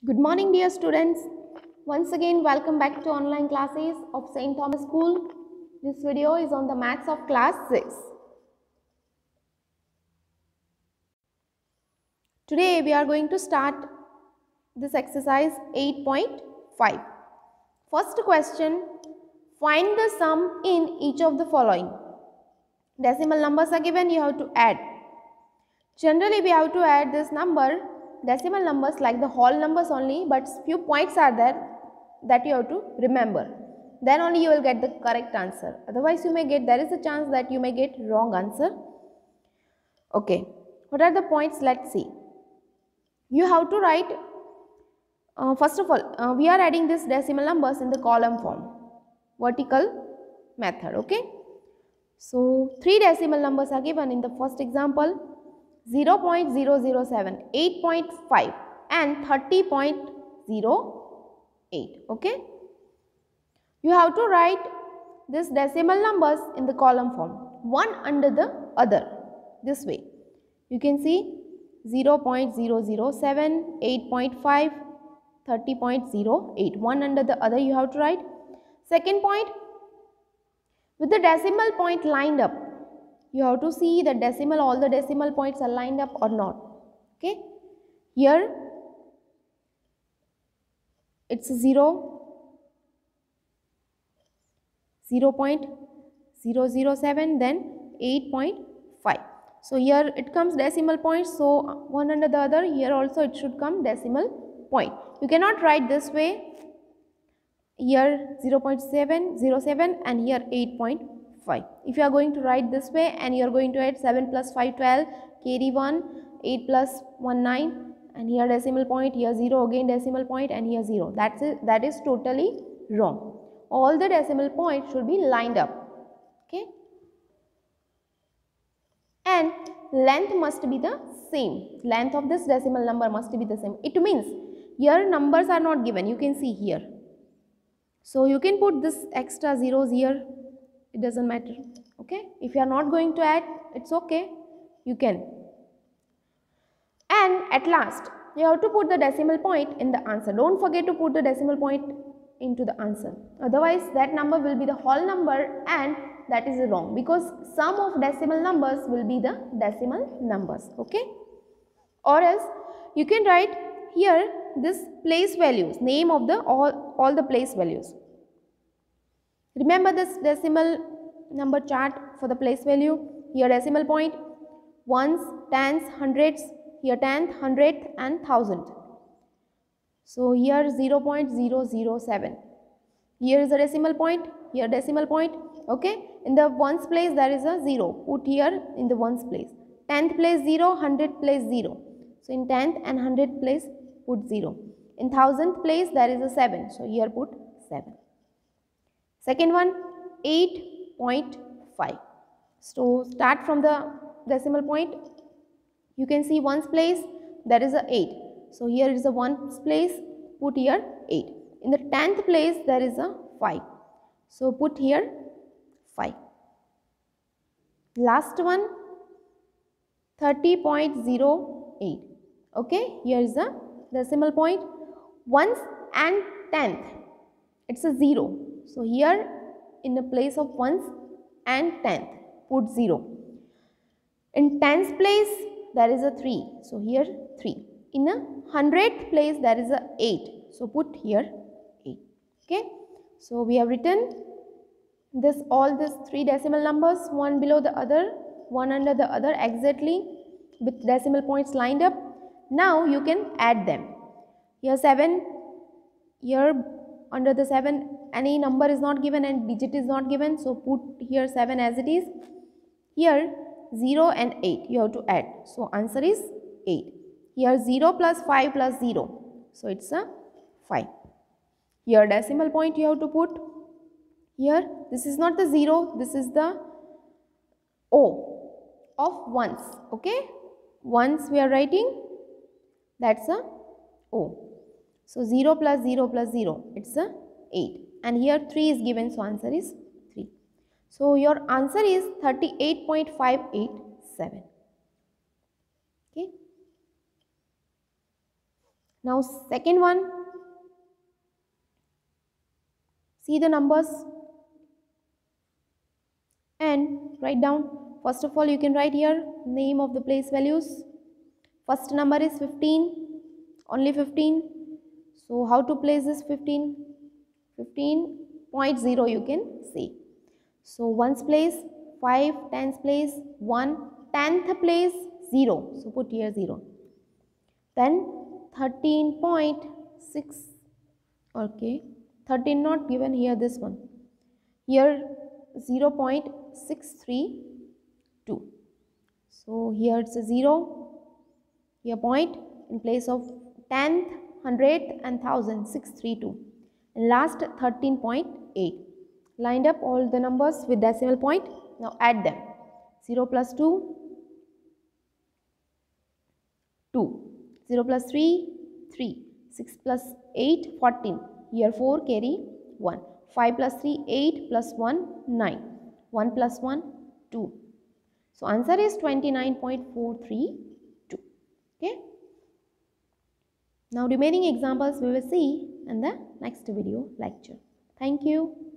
Good morning, dear students. Once again, welcome back to online classes of St. Thomas School. This video is on the maths of class 6. Today, we are going to start this exercise 8.5. First question, find the sum in each of the following. Decimal numbers are given, you have to add. Generally, we have to add this decimal numbers like the whole numbers only, but few points are there that you have to remember. Then only you will get the correct answer. Otherwise, there is a chance that you may get wrong answer. Okay, what are the points? Let's see. You have to write, first of all, we are adding this decimal numbers in the column form, vertical method, okay. So, 3 decimal numbers are given in the first example, 0.007, 8.5 and 30.08, okay. You have to write this decimal numbers in the column form, one under the other, this way. You can see 0.007, 8.5, 30.08, one under the other you have to write. Second point, with the decimal point lined up, you have to see the decimal, all the decimal points are lined up or not, okay. Here it's 0.007, then 8.5. So here it comes decimal points, so one under the other, here also it should come decimal point. You cannot write this way, here 0.707 and here 8.5. If you are going to write this way and you are going to add 7 plus 5, 12, carry 1, 8 plus 1, 9, and here decimal point, here 0, again decimal point, and here 0. That is totally wrong. All the decimal points should be lined up, okay. And length must be the same. Length of this decimal number must be the same. It means here numbers are not given. You can see here. So you can put this extra zeros here. It doesn't matter, okay. If you are not going to add, it's okay. You can. And at last, you have to put the decimal point in the answer. Don't forget to put the decimal point into the answer. Otherwise, that number will be the whole number and that is wrong, because sum of decimal numbers will be the decimal numbers, okay. Or else, you can write here this place values, name of the all the place values. Remember this decimal number chart for the place value. Here decimal point, ones, tens, hundreds, here tenth, hundredth and thousand. So here 0.007. Here is a decimal point, here decimal point, okay. In the ones place there is a 0, put here in the ones place. Tenth place 0, hundredth place 0. So in tenth and hundredth place put 0. In thousandth place there is a 7, so here put 7. Second one, 8.5. So start from the decimal point. You can see ones place, there is a 8. So here is a ones place, put here 8. In the 10th place, there is a 5. So put here 5. Last one, 30.08. Okay, here is the decimal point. Ones and 10th, it's a 0. So here in the place of ones and 10th, put 0. In 10th place, there is a 3. So here 3. In a 100th place, there is a 8. So put here 8. Okay. So we have written all these 3 decimal numbers, one below the other, one under the other exactly with decimal points lined up. Now you can add them. Here 7, here under the 7 any number is not given and digit is not given, so put here 7 as it is. Here 0 and 8 you have to add, so answer is 8. Here 0 plus 5 plus 0, so it's a 5. Here decimal point you have to put. Here this is not the 0, this is the O of ones, okay. Ones we are writing, that's a O. So 0 plus 0 plus 0, it's a 8. And here 3 is given, so answer is 3. So your answer is 38.587. Okay. Now second one, see the numbers and write down. First of all, you can write here name of the place values. First number is 15, only 15. So how to place this 15? 15.0 you can see. So ones place, 5, tens place, 1, 10th place, 0. So put here 0. Then 13.6, okay, 13 not given here, this one. Here 0.632. So here it's a 0, here point in place of 10th, 100th and 1000, 632. And last 13.8. Lined up all the numbers with decimal point. Now add them. 0 plus 2, 2. 0 plus 3, 3. 6 plus 8, 14. Here 4 carry 1. 5 plus 3, 8 plus 1, 9. 1 plus 1, 2. So answer is 29.432. Okay. Now remaining examples we will see in the next video lecture. Thank you.